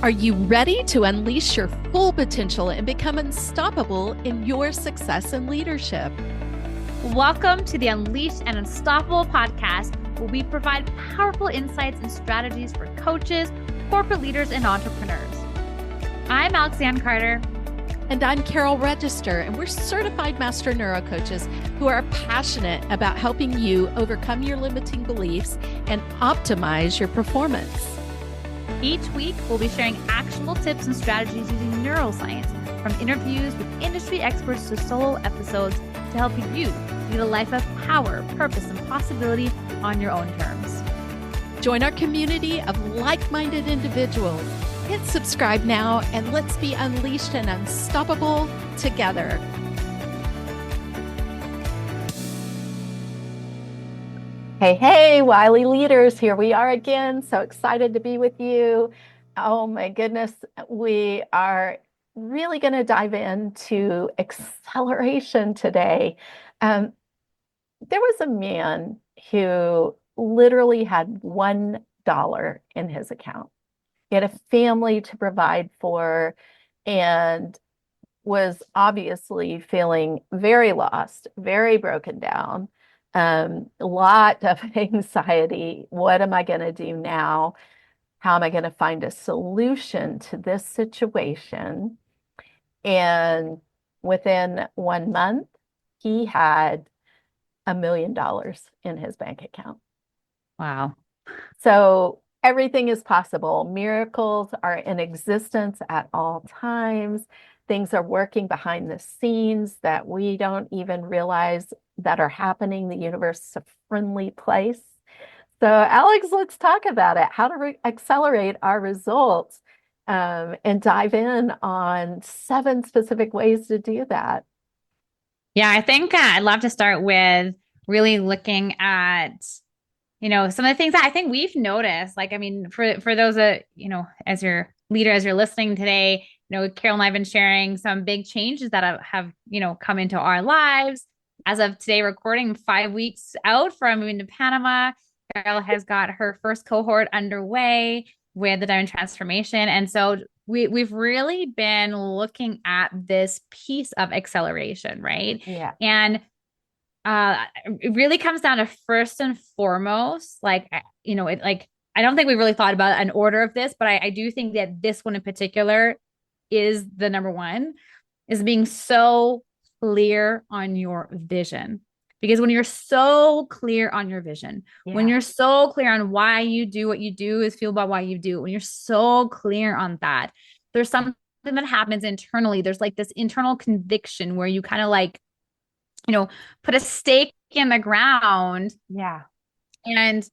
Are you ready to unleash your full potential and become unstoppable in your success and leadership? Welcome to the Unleashed and Unstoppable podcast, where we provide powerful insights and strategies for coaches, corporate leaders, and entrepreneurs. I'm Alexanne Carter. And I'm Carol Register, and we're certified master neurocoaches who are passionate about helping you overcome your limiting beliefs and optimize your performance. Each week, we'll be sharing actionable tips and strategies using neuroscience, from interviews with industry experts to solo episodes to help you lead a life of power, purpose, and possibility on your own terms. Join our community of like-minded individuals. Hit subscribe now and let's be unleashed and unstoppable together. Hey, Wily leaders, here we are again. So excited to be with you. Oh my goodness, we are really going to dive into acceleration today. There was a man who literally had $1 in his account. He had a family to provide for and was obviously feeling very lost, very broken down, a lot of anxiety. What am I going to do now? How am I going to find a solution to this situation? And within 1 month, he had $1 million in his bank account. Wow. So everything is possible. Miracles are in existence at all times. Things are working behind the scenes that we don't even realize that are happening. The universe is a friendly place. So Alex, let's talk about it. How to accelerate our results, and dive in on 7 specific ways to do that. Yeah, I think I'd love to start with really looking at some of the things that I think we've noticed. Like, I mean, for those that, as your leader, as you're listening today, Carol and I have been sharing some big changes that have come into our lives. As of today, recording 5 weeks out from moving to Panama, Carol has got her first cohort underway with the Diamond Transformation. And so we've really been looking at this piece of acceleration, right? Yeah. And it really comes down to, first and foremost, I don't think we really thought about an order of this, but I do think that this one in particular is the number one, is being so clear on your vision. Because when you're so clear on your vision, when you're so clear on why you do what you do, is fueled by why you do, when you're so clear on that, there's something that happens internally. There's like this internal conviction where you kind of put a stake in the ground. Yeah. And,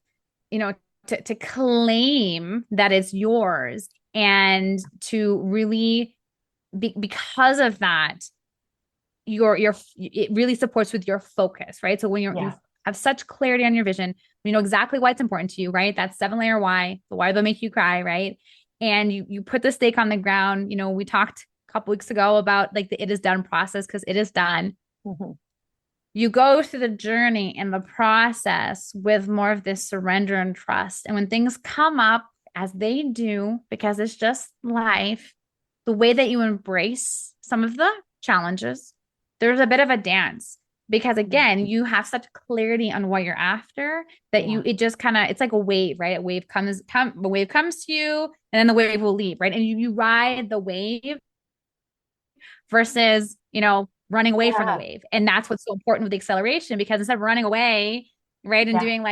to claim that it's yours, and to really because of that, it really supports with your focus, right? So when you have such clarity on your vision, you know exactly why it's important to you, right? That 7-layer why, the why that'll make you cry, right? And you put the stake on the ground. We talked a couple weeks ago about the it is done process, because it is done. Mm-hmm. You go through the journey and the process with more of this surrender and trust. And when things come up, as they do, because it's just life, the way that you embrace some of the challenges, there's a bit of a dance, because again, you have such clarity on what you're after that it just kind of, it's like a wave, right? The wave comes to you, and then the wave will leave, right? And you ride the wave versus, running away from the wave. And that's what's so important with the acceleration, because instead of running away, right, and doing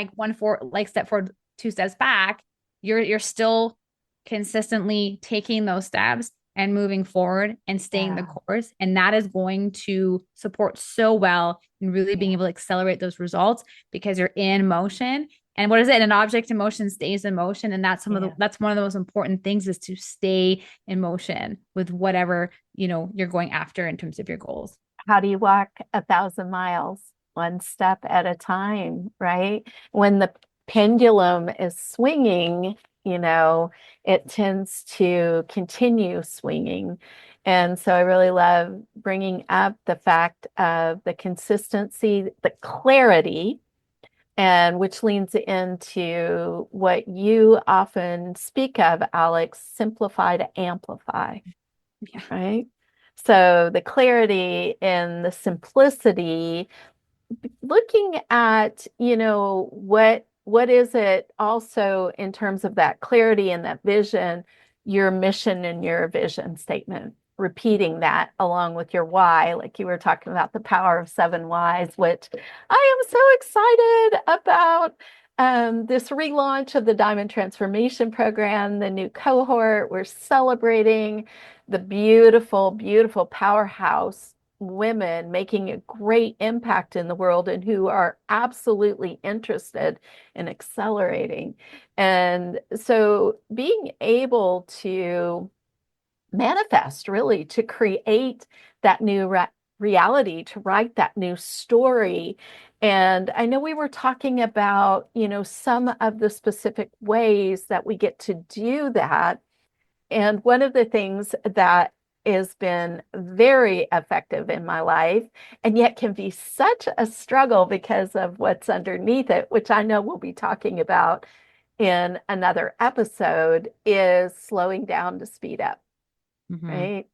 step forward, 2 steps back, you're still consistently taking those steps and moving forward and staying the course. And that is going to support so well in really being able to accelerate those results, because you're in motion. And what is it? An object in motion stays in motion. And that's that's one of the most important things, is to stay in motion with whatever, you're going after in terms of your goals. How do you walk 1,000 miles? 1 step at a time, right? When the pendulum is swinging, it tends to continue swinging. And so I really love bringing up the fact of the consistency, the clarity and which leans into what you often speak of, Alex, simplify to amplify, Yeah. right? So the clarity and the simplicity, looking at, what is it also in terms of that clarity and that vision, your mission and your vision statement, repeating that along with your why, like you were talking about the power of seven whys, which I am so excited about. This relaunch of the Diamond Transformation Program, the new cohort, we're celebrating the beautiful, beautiful powerhouse women making a great impact in the world and who are absolutely interested in accelerating. And so being able to manifest, really, to create that new reality, to write that new story. And I know we were talking about, some of the specific ways that we get to do that. And one of the things that has been very effective in my life, and yet can be such a struggle because of what's underneath it, which I know we'll be talking about in another episode, is slowing down to speed up, Mm-hmm. right?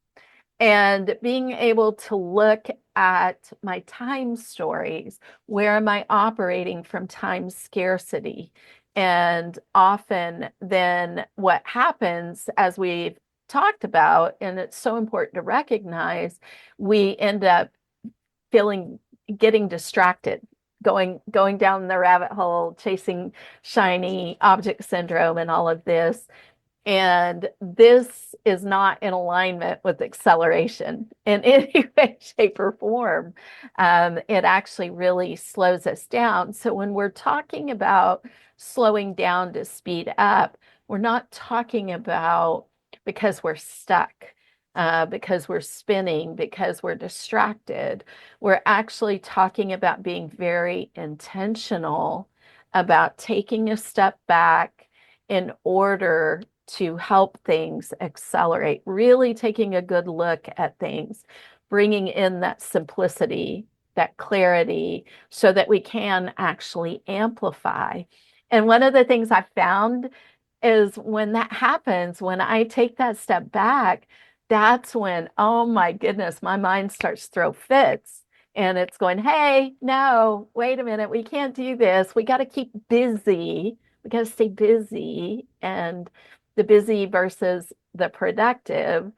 And being able to look at my time stories. Where am I operating from time scarcity? And often then what happens, as we've talked about, and it's so important to recognize, we end up feeling, getting distracted, going down the rabbit hole, chasing shiny object syndrome and all of this. And this is not in alignment with acceleration in any way, shape, or form. It actually really slows us down. So when we're talking about slowing down to speed up, we're not talking about because we're stuck, because we're spinning, because we're distracted. We're actually talking about being very intentional about taking a step back in order to help things accelerate, really taking a good look at things, bringing in that simplicity, that clarity, so that we can actually amplify. And one of the things I've found is when that happens, when I take that step back, that's when, oh my goodness, my mind starts to throw fits. And it's going, hey, no, wait a minute, we can't do this. We got to keep busy. We got to stay busy. And the busy versus the productive,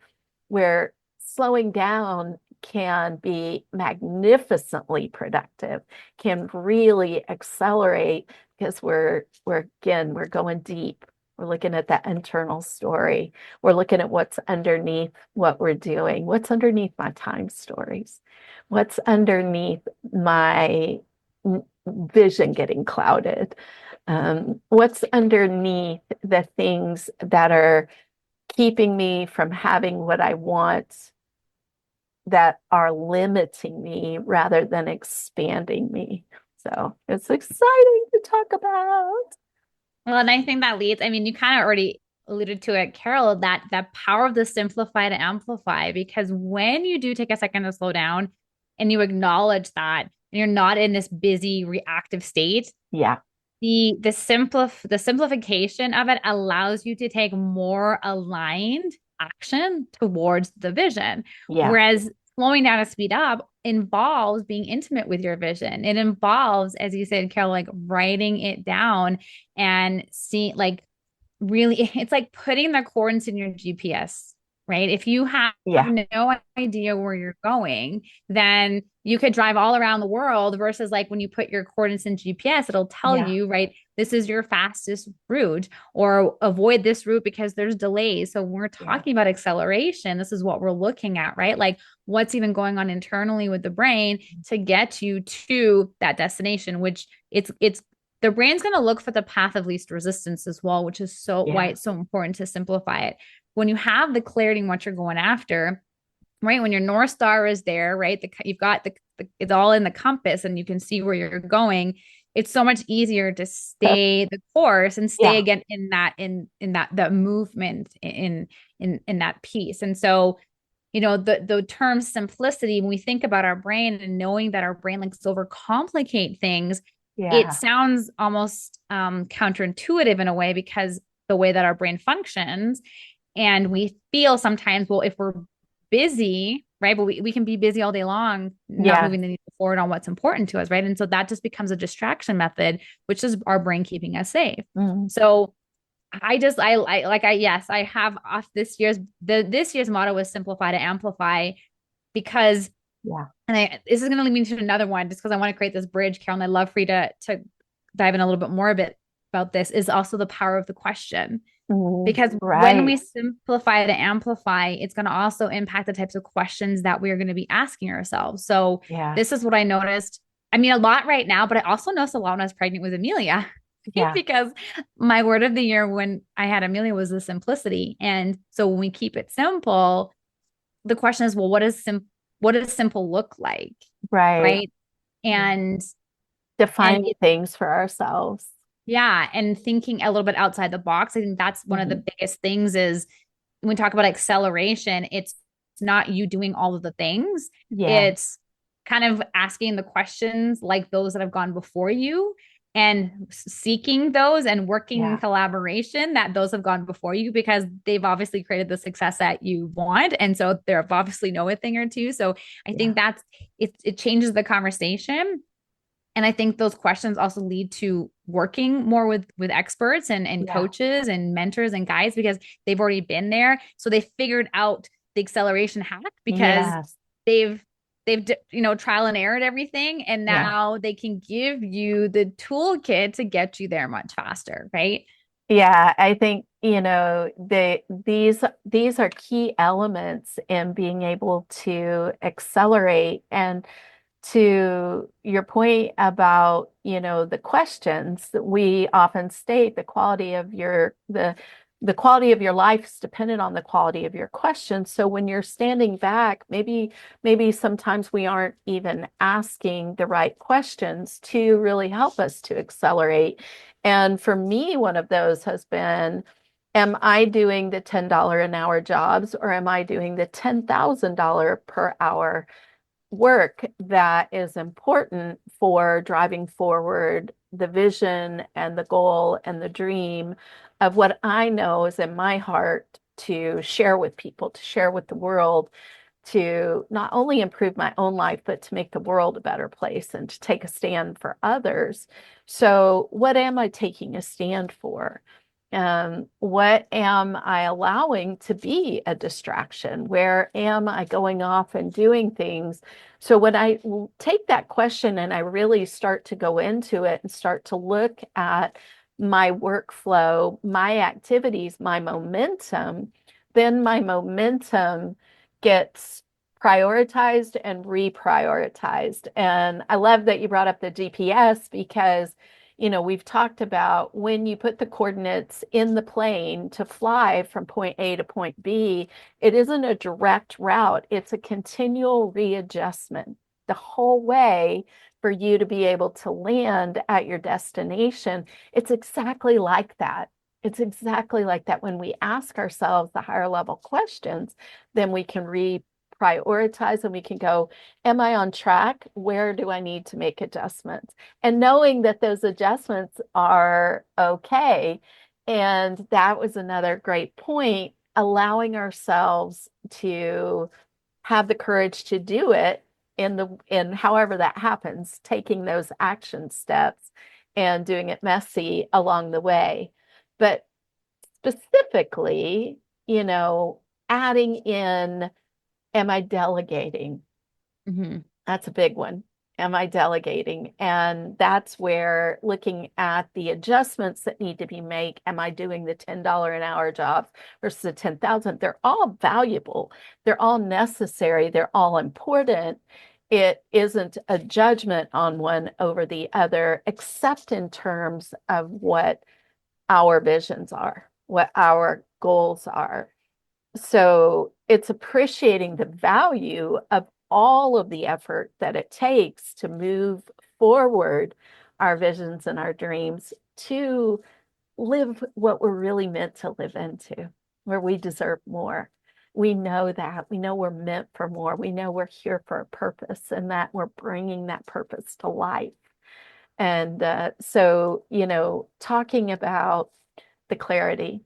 where slowing down can be magnificently productive, can really accelerate because we're again, we're going deep. We're looking at that internal story. We're looking at what's underneath what we're doing. What's underneath my time stories? What's underneath my vision getting clouded? What's underneath the things that are keeping me from having what I want, that are limiting me rather than expanding me? So it's exciting to talk about. Well, and I think that leads, I mean, you kind of already alluded to it, Carol, that power of the simplify to amplify, because when you do take a second to slow down and you acknowledge that, and you're not in this busy reactive state, Yeah, the simplification of it allows you to take more aligned action towards the vision. yeah, Whereas slowing down to speed up involves being intimate with your vision. It involves, as you said, Carol, like writing it down and seeing, like, really, it's like putting the coordinates in your GPS, right? If you have yeah, no idea where you're going, then you could drive all around the world versus like when you put your coordinates in GPS, it'll tell yeah, you, right, this is your fastest route, or avoid this route because there's delays. So when we're yeah, talking about acceleration, this is what we're looking at, right? Like what's even going on internally with the brain to get you to that destination, which it's the brain's going to look for the path of least resistance as well, which is so why yeah, it's so important to simplify it. When you have the clarity in what you're going after, right? When your North Star is there, right? You've got it's all in the compass and you can see where you're going. It's so much easier to stay the course and stay yeah, again in that movement in that piece. And so, the term simplicity, when we think about our brain and knowing that our brain likes to overcomplicate things, it Yeah. sounds almost counterintuitive in a way because the way that our brain functions, and we feel sometimes, well, if we're busy, right? But we can be busy all day long, not Yeah. moving the needle forward on what's important to us, right? And so that just becomes a distraction method, which is our brain keeping us safe. Mm. So yes, I have off this year's motto was simplify to amplify because Yeah. this is going to lead me to another one just because I want to create this bridge, Carol, and I'd love for you to dive in a little bit more a bit about this is also the power of the question. Mm. Because when Right. we simplify to amplify, it's going to also impact the types of questions that we're going to be asking ourselves. So Yeah. this is what I noticed. I mean, a lot right now, but I also noticed a lot when I was pregnant with Amelia Yeah. because my word of the year when I had Amelia was the simplicity. And so when we keep it simple, the question is, well, what does simple look like? Right. Right. And and Defining it, things for ourselves. yeah, and thinking a little bit outside the box. I think that's one of the Mhm. biggest things is when we talk about acceleration, it's not you doing all of the things. Yeah. It's kind of asking the questions like those that have gone before you and seeking those and working in Yeah. collaboration that those have gone before you because they've obviously created the success that you want. And so they've obviously know a thing or two. So I Yeah. think it changes the conversation, and I think those questions also lead to working more with experts and Yeah. coaches and mentors and guides because they've already been there, so they figured out the acceleration hack because Yes. they've trial and errored everything, and Yeah. now they can give you the toolkit to get you there much faster, right? Yeah, I think, these are key elements in being able to accelerate. And to your point about, the questions that we often state, the quality of your life is dependent on the quality of your questions. So when you're standing back, maybe sometimes we aren't even asking the right questions to really help us to accelerate. And for me, one of those has been, am I doing the $10 an hour jobs, or am I doing the $10,000 per hour work that is important for driving forward the vision and the goal and the dream of what I know is in my heart to share with people, to share with the world, to not only improve my own life, but to make the world a better place and to take a stand for others. So, what am I taking a stand for? What am I allowing to be a distraction? Where am I going off and doing things? So, when I take that question and I really start to go into it and start to look at my workflow, my activities, my momentum, then my momentum gets prioritized and reprioritized. And I love that you brought up the GPS because, we've talked about when you put the coordinates in the plane to fly from point A to point B, it isn't a direct route, it's a continual readjustment the whole way for you to be able to land at your destination. It's exactly like that. It's exactly like that. When we ask ourselves the higher level questions, then we can reprioritize and we can go, am I on track? Where do I need to make adjustments? And knowing that those adjustments are okay. And that was another great point, allowing ourselves to have the courage to do it in however that happens, taking those action steps and doing it messy along the way. But specifically, adding in, am I delegating? Mm-hmm. That's a big one. Am I delegating? And that's where looking at the adjustments that need to be made. Am I doing the $10 an hour jobs versus the 10,000? They're all valuable. They're all necessary. They're all important. It isn't a judgment on one over the other, except in terms of what our visions are, what our goals are. So it's appreciating the value of all of the effort that it takes to move forward our visions and our dreams to live what we're really meant to live into, where we deserve more. We know that. We know we're meant for more. We know we're here for a purpose and that we're bringing that purpose to life. And so, talking about the clarity,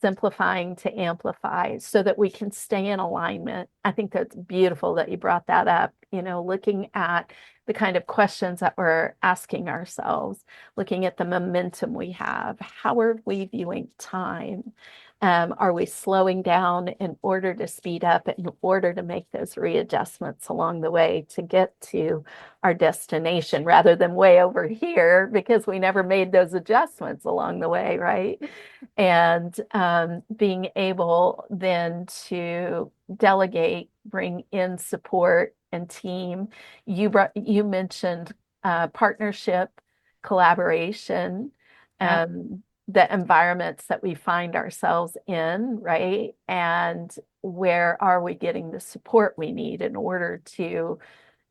simplifying to amplify so that we can stay in alignment. I think that's beautiful that you brought that up, looking at the kind of questions that we're asking ourselves, looking at the momentum we have. How are we viewing time? Are we slowing down in order to speed up, in order to make those readjustments along the way to get to our destination rather than way over here because we never made those adjustments along the way, right? And being able then to delegate, bring in support and team. You mentioned partnership, collaboration, Yep. the environments that we find ourselves in, right? And where are we getting the support we need in order to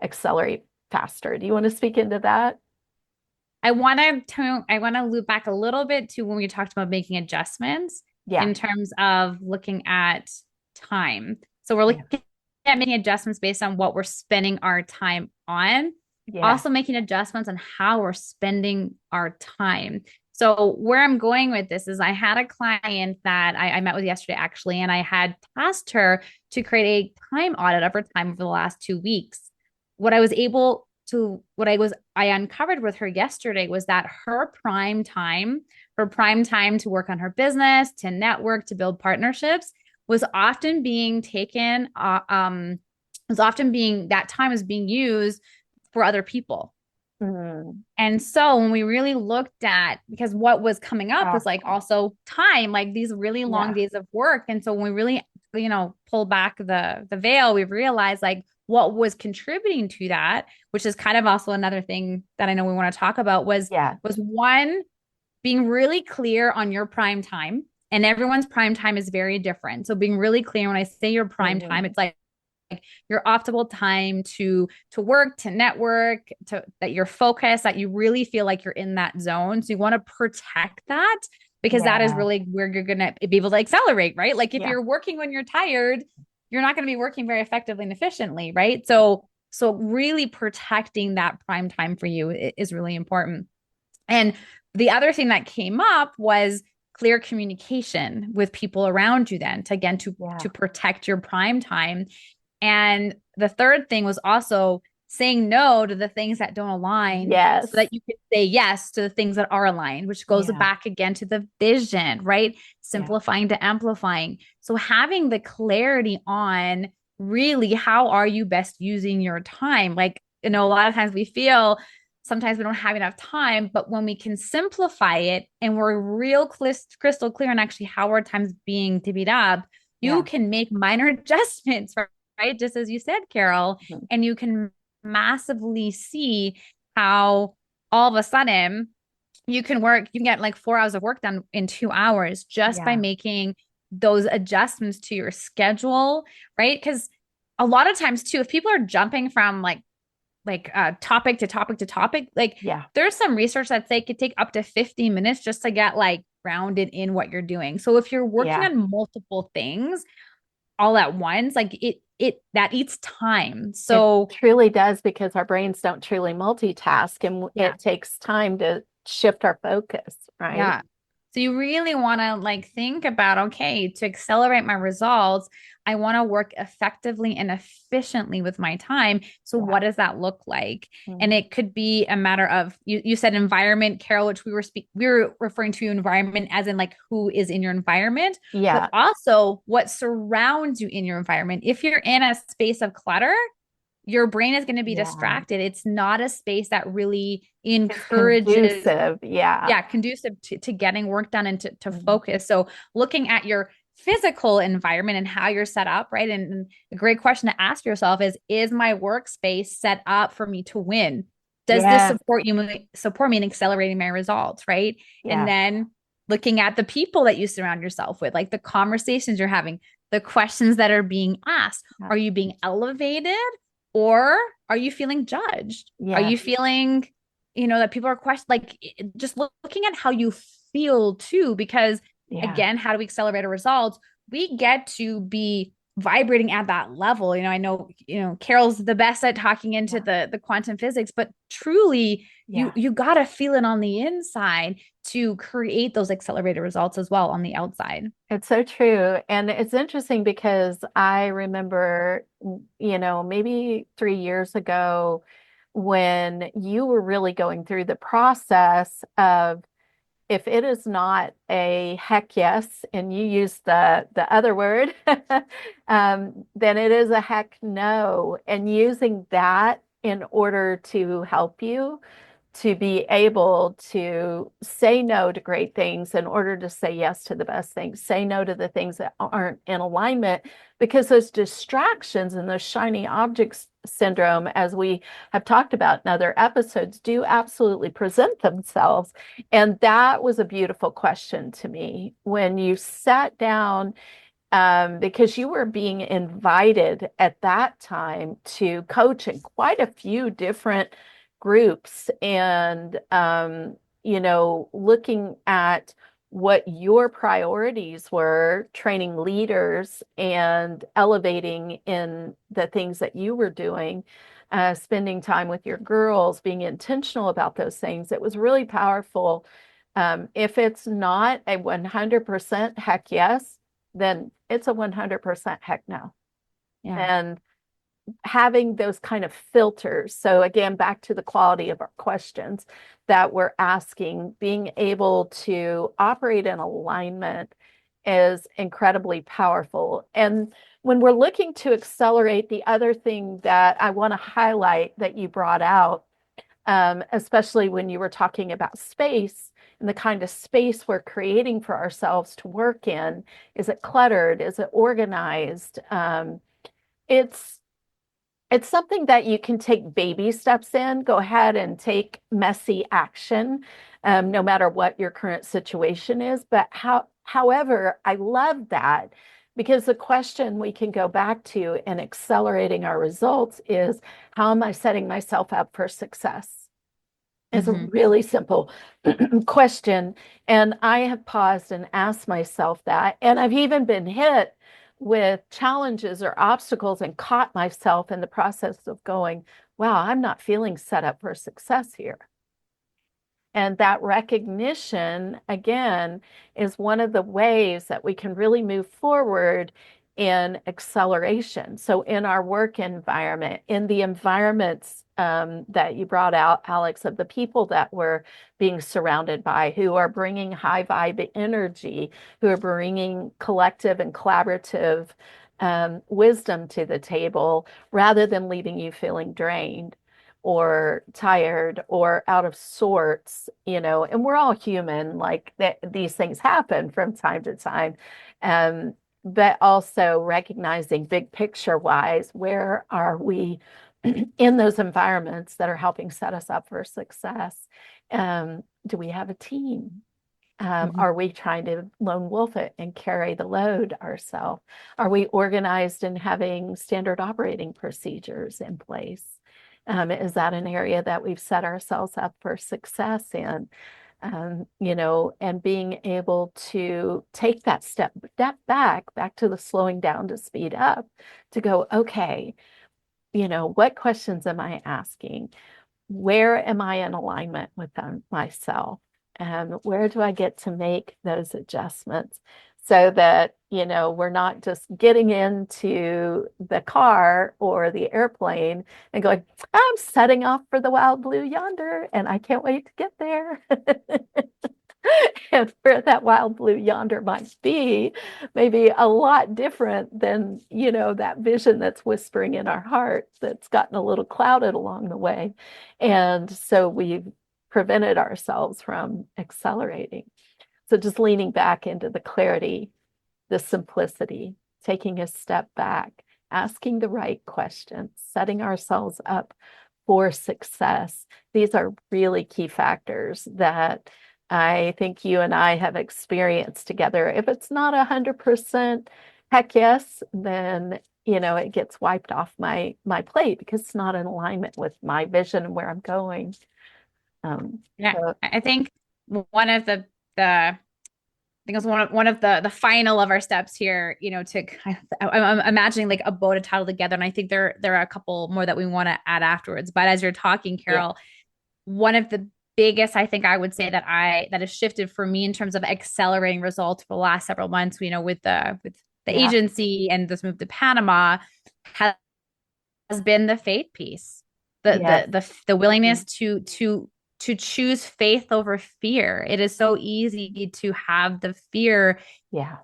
accelerate faster? Do you want to speak into that? I want to loop back a little bit to when we talked about making adjustments Yeah. in terms of looking at time. So we're Yeah. looking at making adjustments based on what we're spending our time on, Yeah. also making adjustments on how we're spending our time. So where I'm going with this is I had a client that I met with yesterday actually, and I had tasked her to create a time audit of her time over the last 2 weeks. What I uncovered with her yesterday was that her prime time to work on her business, to network, to build partnerships was often being taken, was often being that time is being used for other people. Mm. And so when we really looked at, because what was coming up was like also time, like these really long Yeah. days of work. And so when we really, pull back the veil, we realized like what was contributing to that, which is kind of also another thing that I know we want to talk about Yeah. was one, being really clear on your prime time. And everyone's prime time is very different. So being really clear when I say your prime time, Mhm. it's like your optimal time to work, to network, to that you're focused, that you really feel like you're in that zone. So you want to protect that because that is Yeah. really where you're going to be able to accelerate, right? Like if Yeah. you're working when you're tired, you're not going to be working very effectively and efficiently, right? So really protecting that prime time for you is really important. And the other thing that came up was clear communication with people around you then to again Yeah. to protect your prime time. And the third thing was also saying no to the things that don't align so Yes. that you can say yes to the things that are aligned, which goes Yeah. back again to the vision, right? Yeah. Simplifying to amplifying. So having the clarity on really how are you best using your time? Like, a lot of times we feel sometimes we don't have enough time, but when we can simplify it and we're real crystal clear on actually how our time's being divvied up, you Yeah. can make minor adjustments, right? Just as you said, Carol, Mhm. and you can massively see how all of a sudden you can get like 4 hours of work done in 2 hours just by Yeah. making those adjustments to your schedule, right? Because a lot of times too, if people are jumping from topic to topic to topic, like Yeah. there's some research that say it could take up to 50 minutes just to get like grounded in what you're doing. So if you're working Yeah. on multiple things all at once, like it that eats time. It So truly does because our brains don't truly multitask and yeah, it takes time to shift our focus, right? yeah. So you really want to like think about, okay, to accelerate my results, I want to work effectively and efficiently with my time. So Yeah. what does that look like? And Mhm. it could be a matter of you said environment, Carol, which we were referring to environment as in like who is in your environment, but Yeah. also what surrounds you in your environment. If you're in a space of clutter, your brain is going to be Yeah. distracted. It's not a space that really It's encourages, conducive. Yeah. yeah, conducive to getting work done and to Mhm. focus. So looking at your physical environment and how you're set up, right? And a great question to ask yourself is my workspace set up for me to win? Does this Yes. support me in accelerating my results, right? And Yeah. then looking at the people that you surround yourself with, like the conversations you're having, the questions that are being asked. Yeah. Are you being elevated or are you feeling judged? Are Yeah. you feeling that people are just looking at how you feel too, because Yeah. again, how do we accelerate our results? We get to be vibrating at that level. I know, Carol's the best at talking into Yeah. the quantum physics, but truly you Yeah. you got to feel it on the inside to create those accelerated results as well on the outside. It's so true. And it's interesting because I remember, maybe 3 years ago when you were really going through the process of if it is not a heck yes, and you use the other word, then it is a heck no. And using that in order to help you to be able to say no to great things in order to say yes to the best things, say no to the things that aren't in alignment, because those distractions and those shiny objects syndrome, as we have talked about in other episodes, do absolutely present themselves. And that was a beautiful question to me when you sat down, because you were being invited at that time to coach in quite a few different groups and, looking at what your priorities were, training leaders and elevating in the things that you were doing, spending time with your girls, being intentional about those things. It was really powerful. If it's not a 100% heck yes, then it's a 100% heck no. Yeah. And having those kind of filters. So again, back to the quality of our questions that we're asking, being able to operate in alignment is incredibly powerful. And when we're looking to accelerate, the other thing that I want to highlight that you brought out, especially when you were talking about space and the kind of space we're creating for ourselves to work in. Is it cluttered? Is it organized? It's it's something that you can take baby steps in. Go ahead and take messy action, no matter what your current situation is. But however, I love that because the question we can go back to in accelerating our results is, how am I setting myself up for success? It's a Mm-hmm. really simple question. And I have paused and asked myself that. And I've even been hit with challenges or obstacles and caught myself in the process of going, wow, I'm not feeling set up for success here. And that recognition, again, is one of the ways that we can really move forward in acceleration. So, in our work environment, in the environments that you brought out, Alex, of the people that we're being surrounded by, who are bringing high vibe energy, who are bringing collective and collaborative wisdom to the table, rather than leaving you feeling drained or tired or out of sorts, and we're all human, like that, these things happen from time to time. Um, but also recognizing big picture wise, where are we in those environments that are helping set us up for success? Do we have a team? Mm-hmm. Are we trying to lone wolf it and carry the load ourselves? Are we organized and having standard operating procedures in place? Is that an area that we've set ourselves up for success in? And being able to take that step back to the slowing down to speed up, to go, okay, what questions am I asking? Where am I in alignment with myself? And where do I get to make those adjustments so that, we're not just getting into the car or the airplane and going, I'm setting off for the wild blue yonder and I can't wait to get there. And where that wild blue yonder might be, maybe a lot different than, that vision that's whispering in our hearts that's gotten a little clouded along the way. And so we've prevented ourselves from accelerating. So just leaning back into the clarity, the simplicity, taking a step back, asking the right questions, setting ourselves up for success. These are really key factors that I think you and I have experienced together. If it's not 100% heck yes, then it gets wiped off my plate because it's not in alignment with my vision and where I'm going. Yeah, So I think one of the I think it's one of the final of our steps here, to kind of, I'm imagining like a bow to title together, and I think there are a couple more that we want to add afterwards. But as you're talking, yeah, Carol, one of the biggest, I think I would say that has shifted for me in terms of accelerating results for the last several months, with the Yeah. agency and this move to Panama has been the faith piece, Yes. the willingness to choose faith over fear. It is so easy to have the fear. Yeah.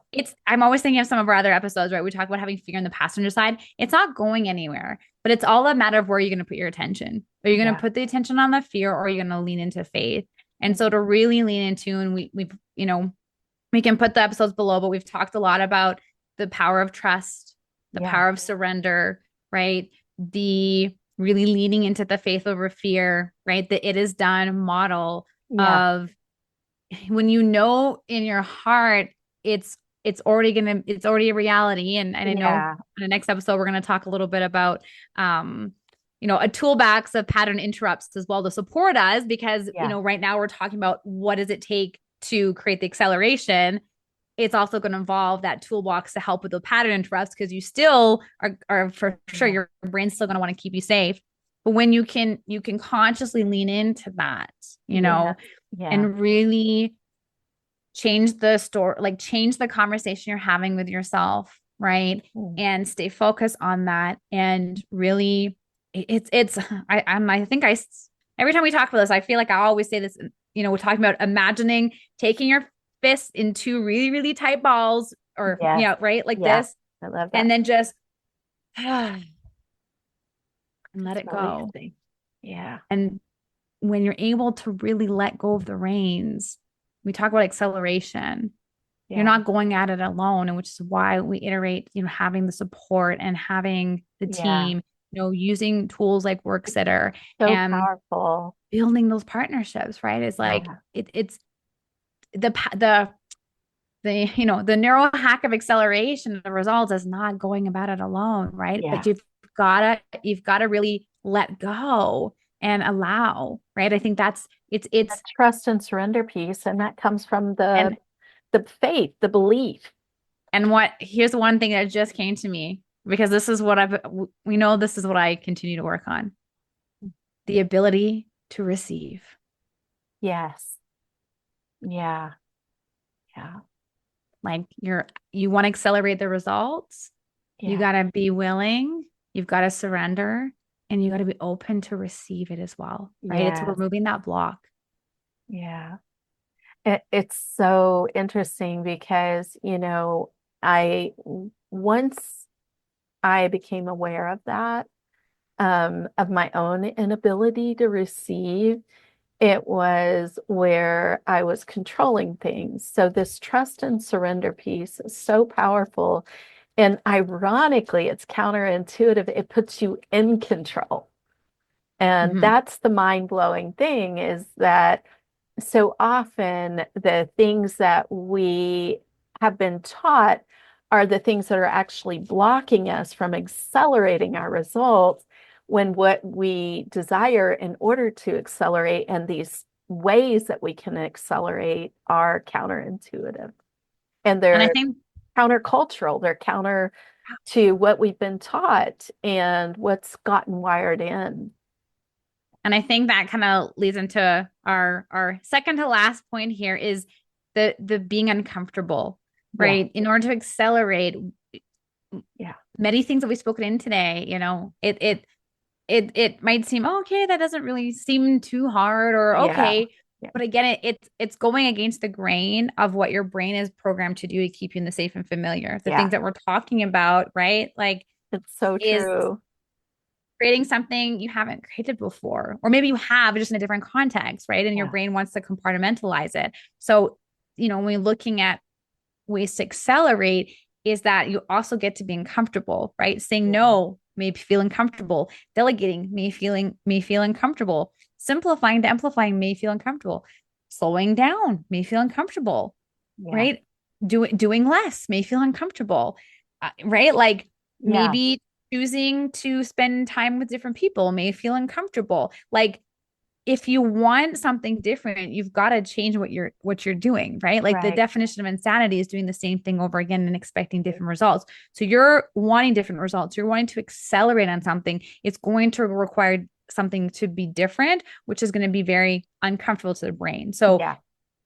I'm always thinking of some of our other episodes, right? We talk about having fear on the passenger side. It's not going anywhere, but it's all a matter of where you're going to put your attention. Are you going to Yeah. put the attention on the fear, or are you going to lean into faith? And so to really lean into, and we can put the episodes below, but we've talked a lot about the power of trust, the Yeah. power of surrender, right? The really leaning into the faith over fear, right? The it is done model Yeah. of when you know in your heart it's already a reality. And I know Yeah. in the next episode we're going to talk a little bit about a toolbox of pattern interrupts as well to support us, because Yeah. right now we're talking about what does it take to create the acceleration. It's also going to involve that toolbox to help with the pattern interrupts, because you still are for sure Yeah. your brain's still going to want to keep you safe. But when you can consciously lean into that, Yeah. Yeah. and really change the story, like change the conversation you're having with yourself, right? Mm. And stay focused on that. And really, it's I think every time we talk about this, I feel like I always say this. We're talking about imagining taking your fist in two really, really tight balls, or Yes. right, like Yeah. this, I love and that. then just and let It's it go. releasing. Yeah. And when you're able to really let go of the reins, we talk about acceleration. You're Yeah. not going at it alone, and which is why we iterate, having the support and having the Yeah. team, using tools like Worksitter So and powerful. building those partnerships, right? It's like Yeah. it's the neural hack of acceleration. The results is not going about it alone, right? But Yeah. you've got to really let go and allow, right? I think that's The it's trust and surrender piece, and that comes from and the faith, the belief. here's one thing that just came to me, because this is what we know this is what I continue to work on: the ability to receive. Yes. Yeah. Yeah. Like you want to accelerate the results, you Yeah. got to be willing, you've got to surrender, and you got to be open to receive it as well, right? It's Yes. removing that block. Yeah. It's so interesting because, I once I became aware of that, of my own inability to receive, it was where I was controlling things. So this trust and surrender piece is so powerful. And ironically, it's counterintuitive. It puts you in control. And Mhm. that's the mind-blowing thing, is that so often the things that we have been taught are the things that are actually blocking us from accelerating our results, when what we desire in order to accelerate and these ways that we can accelerate are counterintuitive, and And I they're think countercultural. They're counter to what we've been taught and what's gotten wired in. And I think that kind of leads into our second to last point here, is the being uncomfortable, Yeah. right? In order to accelerate Yeah. many things that we've spoken in today, it might seem, "Oh, okay, that doesn't really seem too hard," or Yeah. okay. Yeah. But again, it's going against the grain of what your brain is programmed to do to keep you in the safe and familiar. The Yeah. things that we're talking about, right? Like, It's so is true. creating something you haven't created before, or maybe you have just in a different context, right? And your Yeah. brain wants to compartmentalize it. So, when we're looking at ways to accelerate, is that you also get to be uncomfortable, right? Saying Yeah. no may feel uncomfortable. Delegating may feel uncomfortable. Simplifying to amplifying may feel uncomfortable. Slowing down may feel uncomfortable, Yeah. right? Doing less may feel uncomfortable, right? Like Yeah. maybe choosing to spend time with different people may feel uncomfortable. Like if you want something different, you've got to change what you're doing, right? Like the Right. definition of insanity is doing the same thing over again and expecting different results. So you're wanting different results. You're wanting to accelerate on something. It's going to require something to be different, which is going to be very uncomfortable to the brain. So Yeah.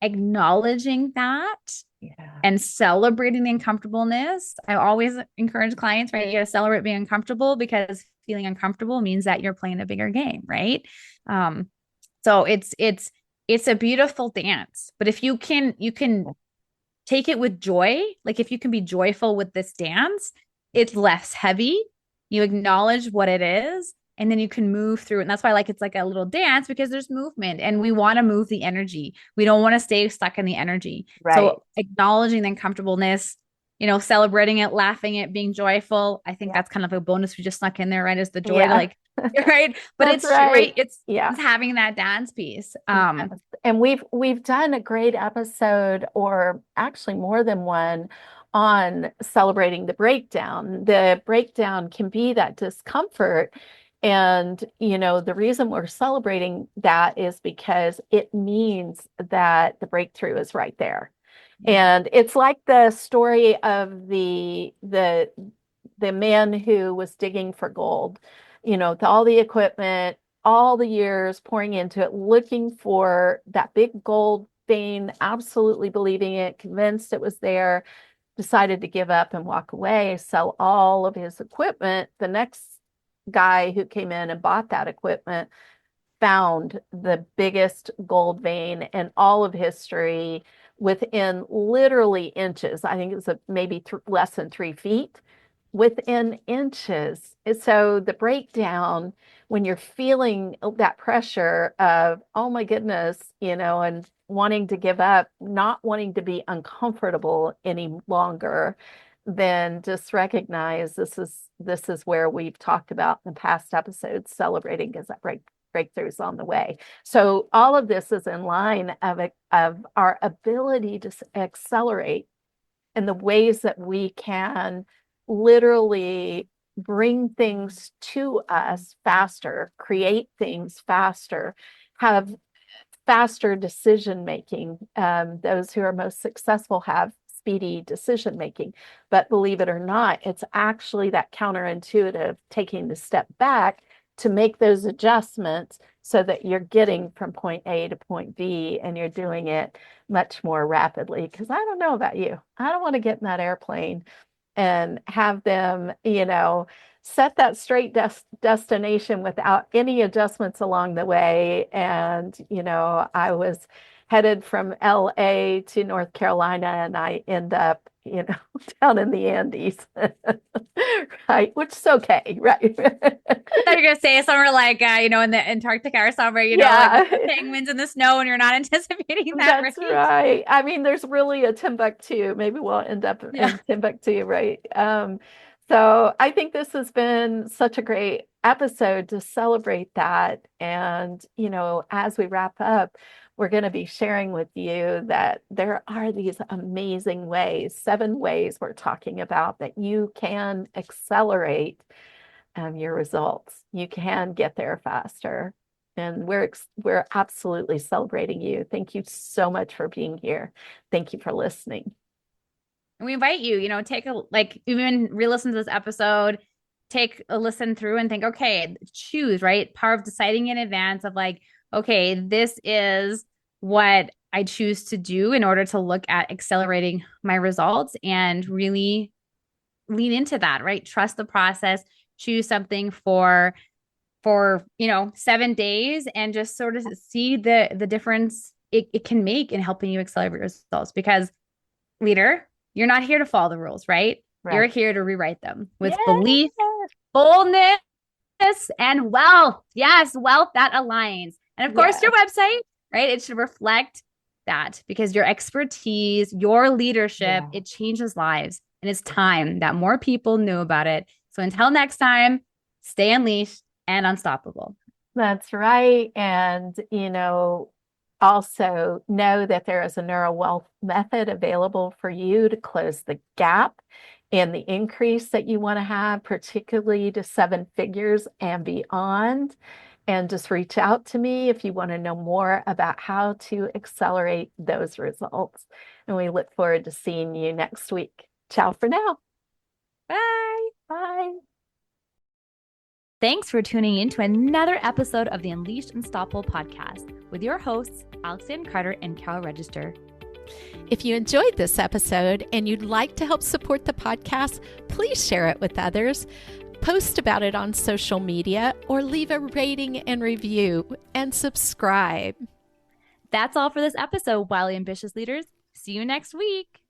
acknowledging that Yeah. and celebrating the uncomfortableness. I always encourage clients, right? You got to celebrate being uncomfortable because feeling uncomfortable means that you're playing a bigger game, right? Um, so it's a beautiful dance. But if you can take it with joy, like if you can be joyful with this dance, it's less heavy. You acknowledge what it is, and then you can move through it. And that's why like it's like a little dance because there's movement and we want to move the energy. We don't want to stay stuck in the energy. Right. So acknowledging the uncomfortableness, celebrating it, laughing it, being joyful. I think Yeah. that's kind of a bonus we just snuck in there, right? Is the joy to Yeah. like, right? But That's it's right, right. it's Yeah. it's having that dance piece. Yes. And we've done a great episode, or actually more than one, on celebrating the breakdown. The breakdown can be that discomfort. And, the reason we're celebrating that is because it means that the breakthrough is right there. Yeah. And it's like the story of the man who was digging for gold, with all the equipment, all the years pouring into it, looking for that big gold vein, absolutely believing it, convinced it was there, decided to give up and walk away, sell all of his equipment. The next guy who came in and bought that equipment found the biggest gold vein in all of history within literally inches. I think it was maybe less than 3 feet, within inches. So the breakdown, when you're feeling that pressure of, oh my goodness, and wanting to give up, not wanting to be uncomfortable any longer, then just recognize this is where we've talked about in the past episodes, celebrating because that breakthroughs on the way. So all of this is in line of our ability to accelerate and the ways that we can literally bring things to us faster, create things faster, have faster decision making. Those who are most successful have speedy decision making. But believe it or not, it's actually that counterintuitive taking the step back to make those adjustments so that you're getting from point A to point B and you're doing it much more rapidly. Because I don't know about you, I don't want to get in that airplane and have them, set that straight destination without any adjustments along the way. And, I was headed from LA to North Carolina and I end up, down in the Andes, right? Which is okay, right? I thought you were gonna say somewhere like in the Antarctica or somewhere, like with Yeah, the penguins in the snow, and you're not anticipating that, that's right? right. I mean, there's really a Timbuktu. Maybe we'll end up Yeah. in Timbuktu, right? So I think this has been such a great episode to celebrate that. And, as we wrap up, we're going to be sharing with you that there are these amazing ways, 7 ways we're talking about that you can accelerate your results. You can get there faster. And we're absolutely celebrating you. Thank you so much for being here. Thank you for listening. And we invite you, take a like even re-listen to this episode, take a listen through and think, okay, choose, right? Power of deciding in advance of like, okay, this is what I choose to do in order to look at accelerating my results and really lean into that, right? Trust the process, choose something for 7 days and just sort of see the difference it can make in helping you accelerate results because leader, you're not here to follow the rules, right? You're Right. here to rewrite them Yeah. with belief, boldness, and wealth. Yes, wealth that aligns. And of course, Yeah. your website, right? It should reflect that because your expertise, your leadership, Yeah. it changes lives. And it's time that more people knew about it. So until next time, stay unleashed and unstoppable. That's right. And, also know that there is a neural wealth method available for you to close the gap and the increase that you want to have, particularly to 7 figures and beyond. And just reach out to me if you want to know more about how to accelerate those results. And we look forward to seeing you next week. Ciao for now. Bye. Bye. Thanks for tuning in to another episode of the Unleashed Unstoppable podcast with your hosts, Alexandra Carter and Carol Register. If you enjoyed this episode and you'd like to help support the podcast, please share it with others, post about it on social media, or leave a rating and review and subscribe. That's all for this episode, Wildly Ambitious Leaders. See you next week.